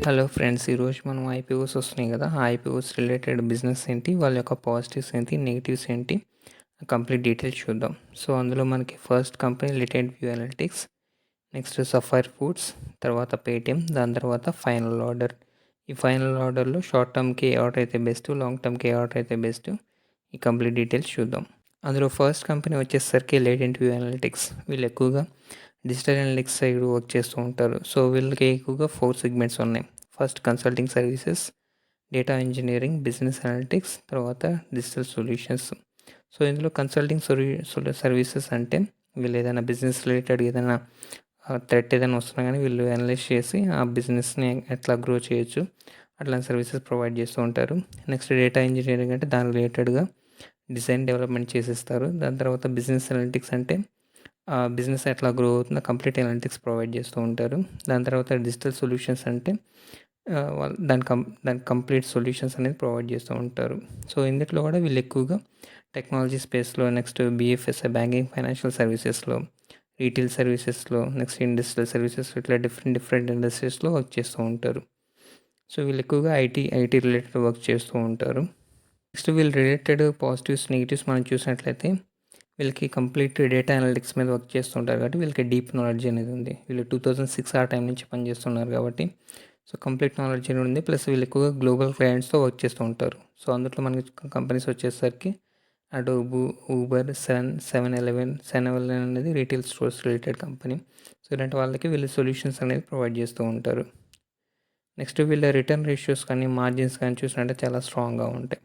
Hello friends, ఈరోజు మనం IPOs వస్తున్నాయి కదా, ఆ ఐపీఓస్ రిలేటెడ్ బిజినెస్ ఏంటి, వాళ్ళ యొక్క పాజిటివ్స్ ఏంటి, నెగిటివ్స్ ఏంటి, కంప్లీట్ డీటెయిల్స్ చూద్దాం. సో అందులో మనకి first company Latent View Analytics, next Sapphire Foods, తర్వాత పేటిఎం, దాని తర్వాత ఫైనల్ ఆర్డర్. ఈ ఫైనల్ ఆర్డర్లో షార్ట్ టర్మ్కి ఏ ఆర్డర్ అయితే బెస్ట్, లాంగ్ టర్మ్కి ఏ ఆర్డర్ అయితే బెస్ట్, ఈ కంప్లీట్ డీటెయిల్స్ చూద్దాం. అందులో ఫస్ట్ కంపెనీ వచ్చేసరికి లేటెంట్ వ్యూ అనలిటిక్స్. వీళ్ళు ఎక్కువగా డిజిటల్ అనలిటిక్స్ సైడ్ వర్క్ చేస్తూ ఉంటారు. సో వీళ్ళకి ఎక్కువగా 4 సెగ్మెంట్స్ ఉన్నాయి. First consulting services, data engineering, business analytics, తర్వాత డిజిటల్ సొల్యూషన్స్. సో ఇందులో కన్సల్టింగ్ సర్వీసెస్ అంటే వీళ్ళు ఏదైనా బిజినెస్ రిలేటెడ్ ఏదైనా థ్రెట్ ఏదైనా వస్తున్నా కానీ వీళ్ళు అనలైజ్ చేసి ఆ బిజినెస్ని ఎట్లా గ్రో చేయొచ్చు అట్లాంటి సర్వీసెస్ ప్రొవైడ్ చేస్తూ ఉంటారు. నెక్స్ట్ డేటా ఇంజనీరింగ్ అంటే దాని రిలేటెడ్గా డిజైన్ డెవలప్మెంట్ చేసిస్తారు. దాని తర్వాత బిజినెస్ అనలిటిక్స్ అంటే బిజినెస్ ఎట్లా గ్రో అవుతుందో కంప్లీట్ అనలిటిక్స్ ప్రొవైడ్ చేస్తూ ఉంటారు. దాని తర్వాత డిజిటల్ సొల్యూషన్స్ అంటే వాళ్ళు దాని కంప్లీట్ సొల్యూషన్స్ అనేది ప్రొవైడ్ చేస్తూ ఉంటారు. సో ఇందులో కూడా వీళ్ళు ఎక్కువగా టెక్నాలజీ స్పేస్లో, నెక్స్ట్ బీఎఫ్ఎస్ఐ బ్యాంకింగ్ ఫైనాన్షియల్ సర్వీసెస్లో, రీటైల్ సర్వీసెస్లో, నెక్స్ట్ ఇండస్ట్రియల్ సర్వీసెస్, ఇట్లా డిఫరెంట్ ఇండస్ట్రీస్లో వర్క్ చేస్తూ ఉంటారు. సో వీళ్ళు ఎక్కువగా ఐటీ రిలేటెడ్ వర్క్ చేస్తూ ఉంటారు. నెక్స్ట్ వీళ్ళు రిలేటెడ్ పాజిటివ్స్ నెగిటివ్స్ మనం చూసినట్లయితే వీళ్ళకి కంప్లీట్ డేటా అనలిటిక్స్ మీద వర్క్ చేస్తుంటారు కాబట్టి వీళ్ళకి డీప్ నాలెడ్జ్ అనేది ఉంది. వీళ్ళు 2006 ఆ టైం నుంచి పనిచేస్తున్నారు కాబట్టి సో కంప్లీట్ నాలెడ్జ్ అనేది ఉంది. ప్లస్ వీళ్ళు ఎక్కువగా గ్లోబల్ క్లయింట్స్తో వర్క్ చేస్తూ ఉంటారు. సో అందులో మనకి కంపెనీస్ వచ్చేసరికి అడోబ్, ఊబర్, సెవెన్ ఎలెవెన్ అనేది retail stores related company. So ఇలాంటి వాళ్ళకి వీళ్ళు సొల్యూషన్స్ అనేది ప్రొవైడ్ చేస్తూ ఉంటారు. నెక్స్ట్ వీళ్ళ రిటర్న్ రేషియోస్ కానీ మార్జిన్స్ కానీ చూసినట్టే చాలా స్ట్రాంగ్గా ఉంటాయి.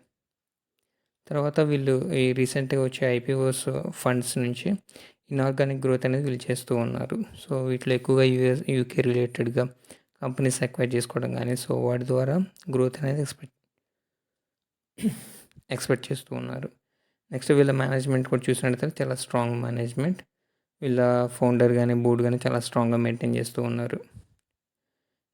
తర్వాత వీళ్ళు ఈ రీసెంట్గా వచ్చే ఐపీఓస్ ఫండ్స్ నుంచి ఇన్ఆర్గానిక్ గ్రోత్ అనేది వీళ్ళు చేస్తూ ఉన్నారు. సో వీటిలో ఎక్కువగా యూకే రిలేటెడ్గా కంపెనీస్ ఎక్వైర్ చేసుకోవడం కానీ, సో వాటి ద్వారా గ్రోత్ అనేది ఎక్స్పెక్ట్ చేస్తూ ఉన్నారు. నెక్స్ట్ వీళ్ళ మేనేజ్మెంట్ కూడా చూసినట్లయితే చాలా స్ట్రాంగ్ మేనేజ్మెంట్. వీళ్ళ ఫౌండర్ కానీ బోర్డు కానీ చాలా స్ట్రాంగ్గా మెయింటైన్ చేస్తూ ఉన్నారు.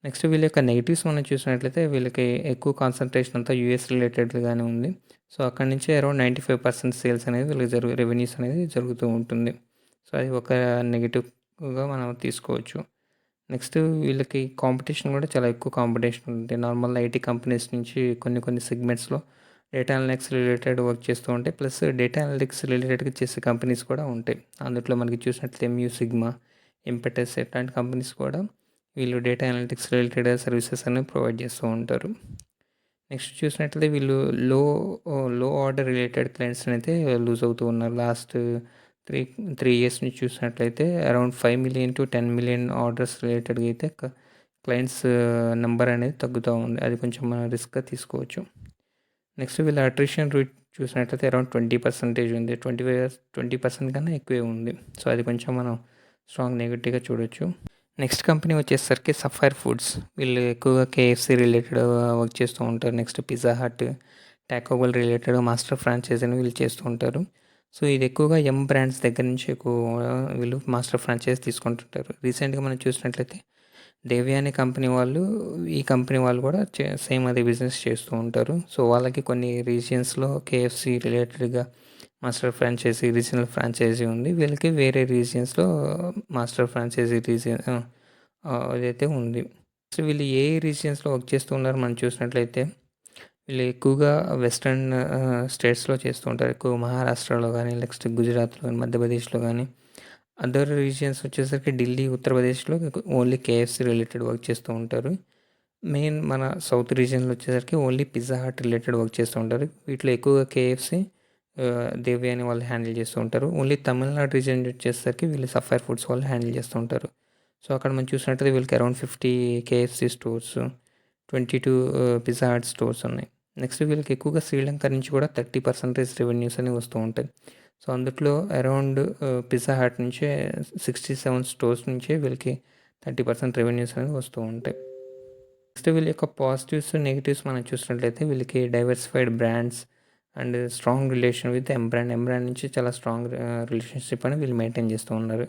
నెక్స్ట్ వీళ్ళ యొక్క నెగిటివ్స్ మనం చూసినట్లయితే వీళ్ళకి ఎక్కువ కాన్సన్ట్రేషన్ అంతా యూఎస్ రిలేటెడ్గానే ఉంది. సో అక్కడి నుంచి అరౌండ్ 95% సేల్స్ అనేది వీళ్ళకి రెవెన్యూస్ అనేది జరుగుతూ ఉంటుంది. సో అది ఒక నెగిటివ్గా మనం తీసుకోవచ్చు. నెక్స్ట్ వీళ్ళకి కాంపిటీషన్ కూడా చాలా ఎక్కువ కాంపిటీషన్ ఉంటుంది. నార్మల్ ఐటీ కంపెనీస్ నుంచి కొన్ని సెగ్మెంట్స్లో డేటా అనలిటిక్స్ రిలేటెడ్ వర్క్ చేస్తూ ఉంటాయి. ప్లస్ డేటా అనలిటిక్స్ రిలేటెడ్గా చేసే కంపెనీస్ కూడా ఉంటాయి. అందులో మనకి చూసినట్లయితే ఎంయూ సిగ్మా, ఇంపెటస్ ఇట్లాంటి కంపెనీస్ కూడా వీళ్ళు డేటా అనలిటిక్స్ రిలేటెడ్ సర్వీసెస్ అనేవి ప్రొవైడ్ చేస్తూ ఉంటారు. నెక్స్ట్ చూసినట్లయితే వీళ్ళు లో ఆర్డర్ రిలేటెడ్ క్లయింట్స్ అయితే లూజ్ అవుతూ ఉన్నారు. లాస్ట్ త్రీ ఇయర్స్ నుంచి చూసినట్లయితే around 5 million to 10 million orders రిలేటెడ్గా అయితే క్లయింట్స్ నెంబర్ అనేది తగ్గుతూ ఉంది. అది కొంచెం మనం రిస్క్గా తీసుకోవచ్చు. నెక్స్ట్ వీళ్ళ అట్రిషన్ రేట్ చూసినట్లయితే అరౌండ్ 20% ఉంది. 20% కన్నా ఎక్కువే ఉంది. సో అది కొంచెం మనం స్ట్రాంగ్ నెగిటివ్గా చూడొచ్చు. నెక్స్ట్ కంపెనీ వచ్చేసరికి సఫైర్ ఫుడ్స్. వీళ్ళు ఎక్కువగా కేఎఫ్సి రిలేటెడ్ వర్క్ చేస్తూ ఉంటారు. Next Pizza Hut, Taco Bell related master franchise అని వీళ్ళు చేస్తూ ఉంటారు. సో ఇది ఎక్కువగా బ్రాండ్స్ దగ్గర నుంచి ఎక్కువ వీళ్ళు మాస్టర్ ఫ్రాంచైజ్ తీసుకుంటుంటారు. రీసెంట్గా మనం చూసినట్లయితే దేవ్యాని కంపెనీ వాళ్ళు, ఈ కంపెనీ వాళ్ళు కూడా సేమ్ అదే బిజినెస్ చేస్తూ ఉంటారు. సో వాళ్ళకి కొన్ని రీజియన్స్లో కేఎఫ్సి రిలేటెడ్గా మాస్టర్ ఫ్రాంచైజీ, రీజనల్ ఫ్రాంచైజీ ఉంది. వీళ్ళకి వేరే రీజియన్స్లో మాస్టర్ ఫ్రాంచైజీ అదైతే ఉంది. సో వీళ్ళు ఏ రీజియన్స్లో వర్క్ చేస్తూ ఉన్నారు మనం చూసినట్లయితే వీళ్ళు ఎక్కువగా వెస్ట్రన్ స్టేట్స్లో చేస్తూ ఉంటారు. ఎక్కువ మహారాష్ట్రలో కానీ, నెక్స్ట్ గుజరాత్లో కానీ, మధ్యప్రదేశ్లో కానీ. అదర్ రీజియన్స్ వచ్చేసరికి ఢిల్లీ, ఉత్తరప్రదేశ్లో ఓన్లీ కేఎఫ్సి రిలేటెడ్ వర్క్ చేస్తూ ఉంటారు. మెయిన్ మన సౌత్ రీజియన్లో వచ్చేసరికి only Pizza Hut related work చేస్తూ ఉంటారు. వీటిలో ఎక్కువగా కేఎఫ్సి, దేవ్యాని వాళ్ళు హ్యాండిల్ చేస్తూ ఉంటారు. ఓన్లీ తమిళనాడు రీజియన్ వచ్చేసరికి వీళ్ళు సఫైర్ ఫుడ్స్ వాళ్ళు హ్యాండిల్ చేస్తూ ఉంటారు. సో అక్కడ మనం చూసినట్లయితే వీళ్ళకి around 50 KFC stores, 22 Pizza Hut stores ఉన్నాయి. నెక్స్ట్ వీళ్ళకి ఎక్కువగా శ్రీలంక నుంచి కూడా 30% రెవెన్యూస్ అనేవి వస్తూ ఉంటాయి. సో అందులో అరౌండ్ పిజ్జా హట్ నుంచే 67 స్టోర్స్ నుంచే వీళ్ళకి 30% రెవెన్యూస్ అనేవి వస్తూ ఉంటాయి. నెక్స్ట్ వీళ్ళ యొక్క పాజిటివ్స్ నెగిటివ్స్ మనం చూసినట్లయితే వీళ్ళకి diversified brands and strong relation with ఎంబ్రాండ్ నుంచి చాలా స్ట్రాంగ్ రిలేషన్షిప్ అని వీళ్ళు మెయింటైన్ చేస్తూ ఉన్నారు.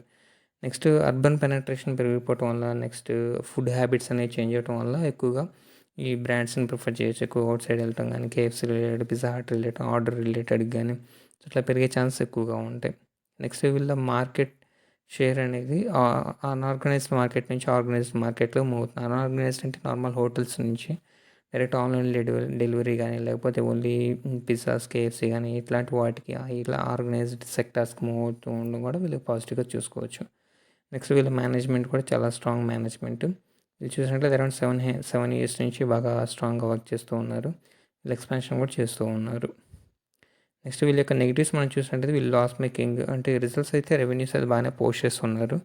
నెక్స్ట్ అర్బన్ పెనట్రేషన్ పెరిగిపోవటం వల్ల, నెక్స్ట్ ఫుడ్ హ్యాబిట్స్ అనేవి చేంజ్ అవ్వటం వల్ల ఎక్కువగా ఈ బ్రాండ్స్ని ప్రిఫర్ చేయొచ్చు. ఎక్కువ అవుట్ సైడ్ వెళ్ళటం కానీ, KFC related, Pizza Hut related order related కానీ ఇట్లా పెరిగే ఛాన్స్ ఎక్కువగా ఉంటాయి. నెక్స్ట్ వీళ్ళ మార్కెట్ షేర్ అనేది అన్ఆర్గనైజ్డ్ మార్కెట్ నుంచి ఆర్గనైజ్డ్ మార్కెట్‌లో మూవ్ అవుతుంది. అన్ఆర్గనైజ్డ్ అంటే నార్మల్ హోటల్స్ నుంచి డైరెక్ట్ ఆన్‌లైన్ డెలివరీ గానీ, లేకపోతే ఓన్లీ పిజ్జాస్, కేఎఫ్‌సీ గానీ ఇట్లాంటి వాటికి ఇట్లా ఆర్గనైజ్డ్ సెక్టార్స్‌కి మూవ్ అవుతూ ఉండడం కూడా వీళ్ళు పాజిటివ్‌గా చూసుకోవచ్చు. నెక్స్ట్ వీళ్ళ మేనేజ్మెంట్ కూడా చాలా స్ట్రాంగ్ మేనేజ్మెంట్. వీళ్ళు చూసినట్లయితే అరౌండ్ 7 ఇయర్స్ నుంచి బాగా స్ట్రాంగ్‌గా వర్క్ చేస్తూ ఉన్నారు. వీళ్ళు ఎక్స్పాన్షన్ కూడా చేస్తూ ఉన్నారు. నెక్స్ట్ వీళ్ళ యొక్క నెగెటివ్స్ మనం చూసినట్లయితే వీళ్ళు లాస్ మేకింగ్ అంటే రిజల్ట్స్ అయితే రెవెన్యూస్ అది బాగానే పోస్ట్ చేస్తున్నారు.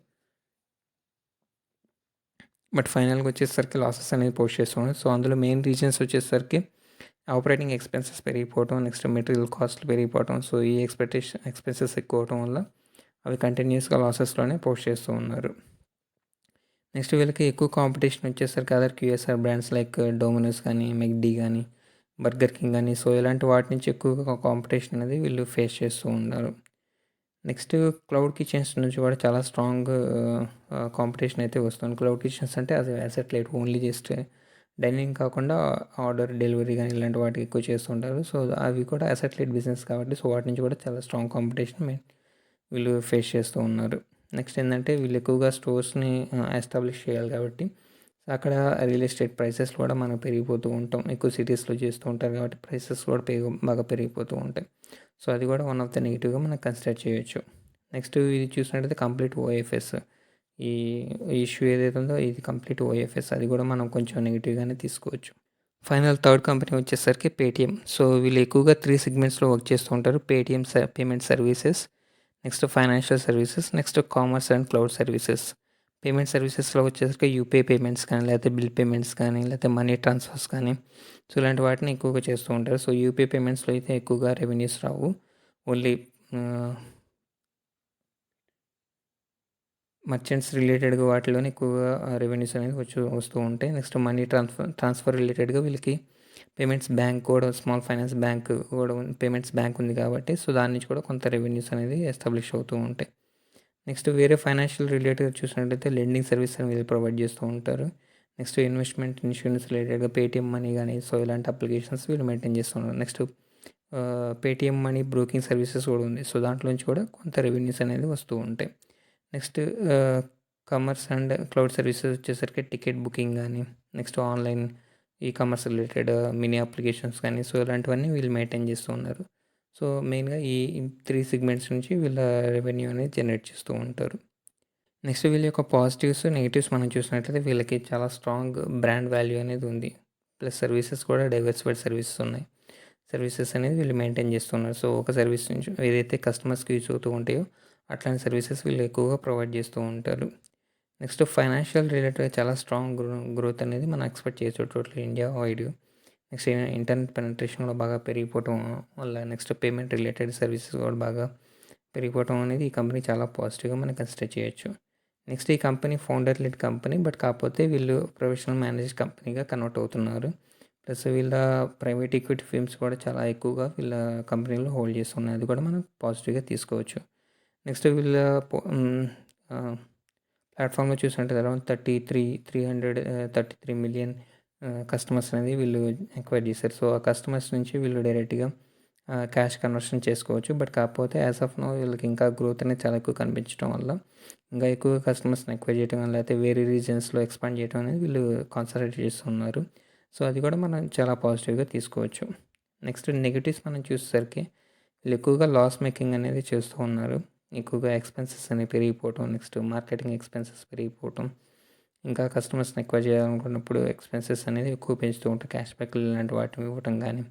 బట్ ఫైనల్‌గా వచ్చేసరికి లాసెస్ అనేది పోస్ట్ చేస్తున్నారు. సో, అందులో మెయిన్ రీజన్స్ వచ్చేసరికి ఆపరేటింగ్ ఎక్స్పెన్సెస్ పెరిగిపోవటం, నెక్స్ట్ మెటీరియల్ కాస్ట్‌లు పెరిగిపోవటం. సో, ఈ ఎక్స్పెన్సెస్ ఎక్కువ అవ్వటం వల్ల అవి కంటిన్యూస్‌గా లాసెస్‌లోనే పోస్ట్ చేస్తూ ఉన్నారు. నెక్స్ట్ వీళ్ళకి ఎక్కువ కాంపిటీషన్ వచ్చేసరికి other QSR brands like Domino's కానీ, మెక్‌డీ కానీ, బర్గర్ కింగ్ కానీ, సో, ఇలాంటి వాటి నుంచి ఎక్కువగా కాంపిటీషన్ అనేది వీళ్ళు ఫేస్ చేస్తూ ఉన్నారు. నెక్స్ట్ క్లౌడ్ కిచెన్స్ నుంచి కూడా చాలా స్ట్రాంగ్ కాంపిటీషన్ అయితే వస్తుంది. క్లౌడ్ కిచెన్స్ అంటే అది అసెట్ ఓన్లీ జస్ట్ డైనింగ్ కాకుండా ఆర్డర్ డెలివరీ కానీ ఇలాంటి వాటికి ఎక్కువ చేస్తుంటారు. సో, అవి కూడా అసెట్ బిజినెస్ కాబట్టి సో, వాటి నుంచి కూడా చాలా స్ట్రాంగ్ కాంపిటీషన్ వీళ్ళు ఫేస్ చేస్తూ ఉన్నారు. నెక్స్ట్ ఏంటంటే వీళ్ళు ఎక్కువగా స్టోర్స్ని ఎస్టాబ్లిష్ చేయాలి కాబట్టి అక్కడ రియల్ ఎస్టేట్ ప్రైసెస్ కూడా మనం పెరిగిపోతూ ఉంటాం. ఎక్కువ సిటీస్లో చేస్తూ ఉంటారు కాబట్టి ప్రైసెస్ కూడా బాగా పెరిగిపోతూ ఉంటాయి. సో, అది కూడా వన్ ఆఫ్ ద నెగిటివ్గా మనం కన్సిడర్ చేయొచ్చు. నెక్స్ట్ ఇది చూసినట్టయితే కంప్లీట్ ఓఎఫ్ఎస్ ఈ ఇష్యూ ఏదైతే ఉందో ఇది కంప్లీట్ ఓఎఫ్ఎస్ అది కూడా మనం కొంచెం నెగిటివ్గానే తీసుకోవచ్చు. ఫైనల్ థర్డ్ కంపెనీ వచ్చేసరికి పేటీఎం. సో, వీళ్ళు ఎక్కువగా 3 సెగ్మెంట్స్‌లో వర్క్ చేస్తూ ఉంటారు. Paytm payment services, next financial services, next commerce and cloud services. Payment సర్వీసెస్‌లో వచ్చేసరికి యూపీఐ పేమెంట్స్ కానీ, లేకపోతే బిల్ పేమెంట్స్ కానీ, లేకపోతే మనీ ట్రాన్స్ఫర్స్ కానీ, సో, ఇలాంటి వాటిని ఎక్కువగా చేస్తూ ఉంటారు. సో, యూపీఐ పేమెంట్స్‌లో అయితే ఎక్కువగా రెవెన్యూస్ రావు. ఓన్లీ మర్చెంట్స్ రిలేటెడ్‌గా వాటిలోనే ఎక్కువగా రెవెన్యూస్ అనేది వస్తూ ఉంటాయి. నెక్స్ట్ మనీ ట్రాన్స్ఫర్ రిలేటెడ్‌గా వీళ్ళకి పేమెంట్స్ బ్యాంక్ కూడా స్మాల్ ఫైనాన్స్ బ్యాంక్ కూడా పేమెంట్స్ బ్యాంక్ ఉంది కాబట్టి సో, దాని నుంచి కూడా కొంత రెవెన్యూస్ అనేది ఎస్టాబ్లిష్ అవుతూ ఉంటాయి. నెక్స్ట్ వేరే ఫైనాన్షియల్ రిలేటెడ్ చూసినట్టయితే లెండింగ్ సర్వీస్ అని వీళ్ళు ప్రొవైడ్ చేస్తూ ఉంటారు. నెక్స్ట్ ఇన్వెస్ట్మెంట్, ఇన్సూరెన్స్ రిలేటెడ్‌గా పేటీఎం మనీ కానీ సో, ఇలాంటి అప్లికేషన్స్ వీళ్ళు మెయింటైన్ చేస్తున్నారు. Next Paytm money broking services కూడా ఉంది. సో, దాంట్లో నుంచి కూడా కొంత రెవెన్యూస్ అనేది వస్తూ ఉంటాయి. Next commerce and cloud services వచ్చేసరికి టికెట్ బుకింగ్ కానీ, next online commerce related mini applications కానీ సో, ఇలాంటివన్నీ వీళ్ళు మెయింటైన్ చేస్తూ ఉన్నారు. సో, మెయిన్‌గా ఈ 3 సెగ్మెంట్స్ నుంచి వీళ్ళ రెవెన్యూ అనేది జనరేట్ చేస్తూ ఉంటారు. నెక్స్ట్ వీళ్ళ యొక్క పాజిటివ్స్, నెగెటివ్స్ మనం చూసినట్లయితే వీళ్ళకి చాలా స్ట్రాంగ్ బ్రాండ్ వాల్యూ అనేది ఉంది. ప్లస్ సర్వీసెస్ కూడా డైవర్సిఫైడ్ సర్వీసెస్ ఉన్నాయి. సర్వీసెస్ అనేది వీళ్ళు మెయింటైన్ చేస్తున్నారు. సో, ఒక సర్వీస్ నుంచి ఏదైతే కస్టమర్స్‌కి యూజ్ అవుతూ ఉంటాయో అట్లాంటి సర్వీసెస్ వీళ్ళు ఎక్కువగా ప్రొవైడ్ చేస్తూ ఉంటారు. నెక్స్ట్ ఫైనాన్షియల్ రిలేటెడ్ చాలా స్ట్రాంగ్ గ్రోత్ అనేది మనం ఎక్స్పెక్ట్ చేయొచ్చు total India wide. Next internet penetration కూడా బాగా పెరిగిపోవటం వల్ల నెక్స్ట్ పేమెంట్ రిలేటెడ్ సర్వీసెస్ కూడా బాగా పెరిగిపోవటం అనేది ఈ కంపెనీ చాలా పాజిటివ్గా మనం కన్సిడర్ చేయొచ్చు. నెక్స్ట్ ఈ company founder led company but కాకపోతే వీళ్ళు ప్రొఫెషనల్ మేనేజ్ కంపెనీగా కన్వర్ట్ అవుతున్నారు. ప్లస్ వీళ్ళ ప్రైవేట్ ఈక్విటీ ఫర్మ్స్ కూడా చాలా ఎక్కువగా వీళ్ళ కంపెనీలో హోల్డ్ చేస్తున్నాయి. అది కూడా మనం పాజిటివ్గా తీసుకోవచ్చు. నెక్స్ట్ వీళ్ళ ప్లాట్ఫామ్లో చూసినట్టు అరౌండ్ 33 మిలియన్ కస్టమర్స్ అనేది వీళ్ళు ఎక్వైర్ చేశారు. సో, ఆ కస్టమర్స్ నుంచి వీళ్ళు డైరెక్ట్గా క్యాష్ కన్వర్షన్ చేసుకోవచ్చు. బట్ కాకపోతే యాజ్ ఆఫ్ నౌ వీళ్ళకి ఇంకా గ్రోత్ అనేది చాలా ఎక్కువ కనిపించడం వల్ల ఇంకా ఎక్కువ కస్టమర్స్ని ఎక్వైర్ చేయడం వల్ల లేకపోతే వేరే రీజన్స్లో ఎక్స్పాండ్ చేయడం అనేది వీళ్ళు కాన్సన్ట్రేట్ చేస్తున్నారు. సో, అది కూడా మనం చాలా పాజిటివ్గా తీసుకోవచ్చు. నెక్స్ట్ నెగిటివ్స్ మనం చూసేసరికి వీళ్ళు ఎక్కువగా లాస్ మేకింగ్ అనేది చేస్తూ ఉన్నారు. ఎక్కువగా ఎక్స్పెన్సెస్ అనేవి పెరిగిపోవటం, నెక్స్ట్ మార్కెటింగ్ ఎక్స్పెన్సెస్ పెరిగిపోవటం, ఇంకా కస్టమర్స్ని ఎక్కువ చేయాలనుకున్నప్పుడు ఎక్స్పెన్సెస్ అనేది ఎక్కువ పెంచుతూ ఉంటారు. క్యాష్ బ్యాక్లు ఇలాంటి వాటిని ఇవ్వటం కానీ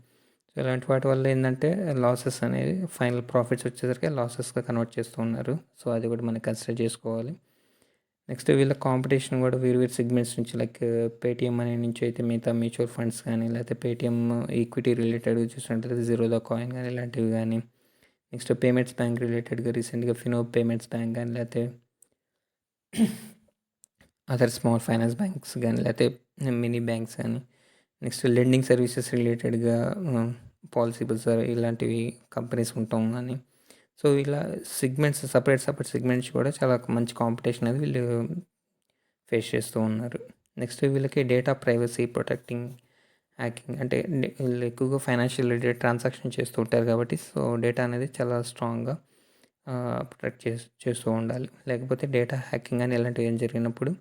సో, ఇలాంటి వాటి వల్ల ఏంటంటే లాసెస్ అనేది ఫైనల్ ప్రాఫిట్స్ వచ్చేసరికి లాసెస్గా కన్వర్ట్ చేస్తూ ఉన్నారు. సో, అది కూడా మనం కన్సిడర్ చేసుకోవాలి. నెక్స్ట్ వీళ్ళ కాంపిటీషన్ కూడా వేరు వేరు సెగ్మెంట్స్ నుంచి లైక్ పేటీఎం అనే నుంచి అయితే మిగతా మ్యూచువల్ ఫండ్స్ కానీ లేకపోతే పేటీఎం ఈక్విటీ రిలేటెడ్ చూసినట్లయితే జీరోదా కాయిన్ కానీ ఇలాంటివి కానీ నెక్స్ట్ పేమెంట్స్ బ్యాంక్ రిలేటెడ్గా రీసెంట్గా ఫినో పేమెంట్స్ బ్యాంక్ కానీ లేకపోతే అదర్ స్మాల్ ఫైనాన్స్ బ్యాంక్స్ కానీ లేకపోతే మినీ బ్యాంక్స్ కానీ నెక్స్ట్ లెండింగ్ సర్వీసెస్ రిలేటెడ్గా పాలసీ బజార్ ఇలాంటివి కంపెనీస్ ఉంటాం కానీ సో ఇలా సపరేట్ సెగ్మెంట్స్ కూడా చాలా మంచి కాంపిటీషన్ అనేది వీళ్ళు ఫేస్ చేస్తూ ఉన్నారు. నెక్స్ట్ వీళ్ళకి డేటా ప్రైవసీ ప్రొటెక్టింగ్ హ్యాకింగ్ అంటే వీళ్ళు ఎక్కువగా ఫైనాన్షియల్ రిలేటెడ్ ట్రాన్సాక్షన్ చేస్తూ ఉంటారు కాబట్టి సో డేటా అనేది చాలా స్ట్రాంగ్గా ప్రొటెక్ట్ చేస్తూ ఉండాలి. లేకపోతే డేటా హ్యాకింగ్ అని ఇలాంటివి ఏం జరిగినప్పుడు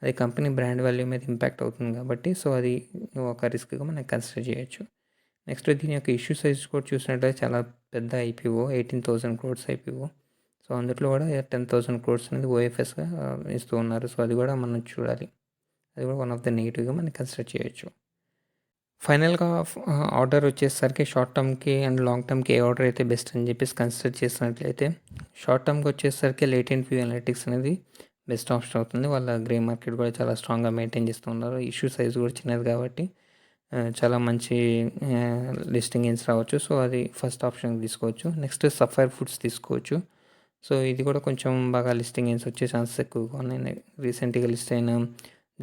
అది కంపెనీ బ్రాండ్ వాల్యూ మీద ఇంపాక్ట్ అవుతుంది కాబట్టి సో అది ఒక రిస్క్గా మనం కన్సిడర్ చేయొచ్చు. నెక్స్ట్ దీని యొక్క ఇష్యూ సైజ్ కూడా చూసినట్లయితే చాలా పెద్ద ఐపీఓ 18,000 crores ఐపీఓ. సో అందులో కూడా 10,000 crores అనేది ఓఎఫ్ఎస్గా ఇస్తూ ఉన్నారు. సో అది కూడా మనం చూడాలి. అది కూడా వన్ ఆఫ్ ద నెగిటివ్గా మనం కన్సిడర్ చేయొచ్చు. ఫైనల్గా ఆర్డర్ వచ్చేసరికి షార్ట్ టర్మ్కి అండ్ లాంగ్ టర్మ్కి ఏ ఆర్డర్ అయితే బెస్ట్ అని చెప్పేసి కన్సిడర్ చేసినట్లయితే షార్ట్ టర్మ్కి వచ్చేసరికి లేటెంట్ వ్యూ అనలిటిక్స్ అనేది బెస్ట్ ఆప్షన్ అవుతుంది. వాళ్ళ గ్రే మార్కెట్ కూడా చాలా స్ట్రాంగ్గా మెయింటైన్ చేస్తున్నారు. ఇష్యూ సైజ్ కూడా చిన్నది కాబట్టి చాలా మంచి లిస్టింగ్స్ రావచ్చు. సో అది ఫస్ట్ ఆప్షన్ తీసుకోవచ్చు. నెక్స్ట్ సఫైర్ ఫుడ్స్ తీసుకోవచ్చు. సో ఇది కూడా కొంచెం బాగా లిస్టింగ్స్ వచ్చే ఛాన్సెస్ ఎక్కువగా ఉన్నాయి. రీసెంట్గా లిస్ట్ అయిన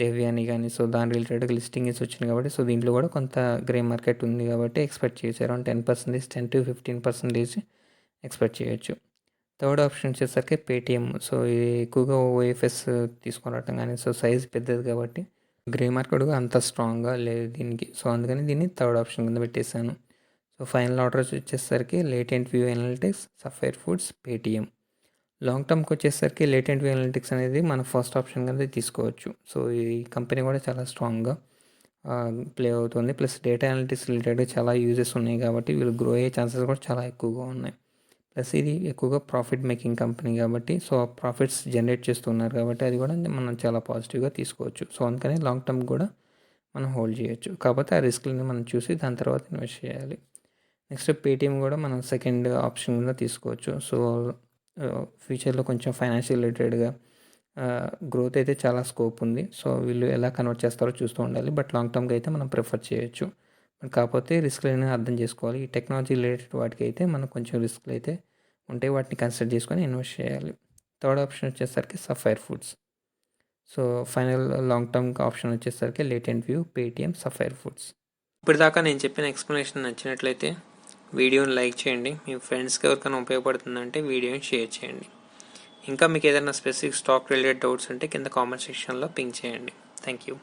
దేవ్యాని కానీ సో దాని రిలేటెడ్గా లిస్టింగ్స్ వచ్చినాయి కాబట్టి సో దీంట్లో కూడా కొంత గ్రే మార్కెట్ ఉంది కాబట్టి ఎక్స్పెక్ట్ చేయొచ్చు. అరౌండ్ 10% to 15% ఎక్స్పెక్ట్ చేయొచ్చు. థర్డ్ ఆప్షన్ వచ్చేసరికి పేటిఎం. సో ఇది ఎక్కువగా ఓఎఫ్ఎస్ తీసుకొని రావటం కానీ సో సైజ్ పెద్దది కాబట్టి గ్రే మార్కెట్ కూడా అంత స్ట్రాంగ్గా లేదు దీనికి. సో అందుకని దీన్ని థర్డ్ ఆప్షన్ కింద పెట్టేశాను. సో ఫైనల్ ఆర్డర్స్ వచ్చేసరికి Latent View Analytics, Sapphire Foods, Paytm. Long టర్మ్కి వచ్చేసరికి లేటెంట్ వ్యూ అనలిటిక్స్ అనేది మన ఫస్ట్ ఆప్షన్ కింద తీసుకోవచ్చు. సో ఈ కంపెనీ కూడా చాలా స్ట్రాంగ్గా ప్లే అవుతుంది. ప్లస్ డేటా అనలిటిక్స్ రిలేటెడ్గా చాలా యూజెస్ ఉన్నాయి కాబట్టి వీళ్ళు గ్రో అయ్యే ఛాన్సెస్ కూడా చాలా ఎక్కువగా ఉన్నాయి. ప్లస్ ఇది ఎక్కువగా ప్రాఫిట్ మేకింగ్ కంపెనీ కాబట్టి సో ప్రాఫిట్స్ జనరేట్ చేస్తున్నారు కాబట్టి అది కూడా మనం చాలా పాజిటివ్గా తీసుకోవచ్చు. సో అందుకని లాంగ్ టర్మ్ కూడా మనం హోల్డ్ చేయొచ్చు. కాకపోతే ఆ రిస్క్ని మనం చూసి దాని తర్వాత ఇన్వెస్ట్ చేయాలి. నెక్స్ట్ పేటిఎం కూడా మనం సెకండ్ ఆప్షన్ కింద తీసుకోవచ్చు. సో ఫ్యూచర్లో కొంచెం ఫైనాన్షియల్ రిలేటెడ్గా గ్రోత్ అయితే చాలా స్కోప్ ఉంది. సో వీళ్ళు ఎలా కన్వర్ట్ చేస్తారో చూస్తూ ఉండాలి. బట్ లాంగ్ టర్మ్గా అయితే మనం ప్రిఫర్ చేయొచ్చు. బట్ కాకపోతే రిస్క్లు అనేది అర్థం చేసుకోవాలి. ఈ టెక్నాలజీ రిలేటెడ్ వాటికి అయితే మనకు కొంచెం రిస్క్లు అయితే ఉంటాయి. వాటిని కన్సిడర్ చేసుకొని ఇన్వెస్ట్ చేయాలి. థర్డ్ ఆప్షన్ వచ్చేసరికి Sapphire Foods. So final long term option వచ్చేసరికి Latent View, Paytm, Sapphire Foods. ఇప్పటిదాకా నేను చెప్పిన ఎక్స్ప్లెనేషన్ నచ్చినట్లయితే వీడియోని లైక్ చేయండి. మీ ఫ్రెండ్స్కి ఎవరికైనా ఉపయోగపడుతుందంటే వీడియోని షేర్ చేయండి. ఇంకా మీకు ఏదైనా స్పెసిఫిక్ స్టాక్ రిలేటెడ్ డౌట్స్ ఉంటే కింద కామెంట్ సెక్షన్లో పింక్ చేయండి. Thank you.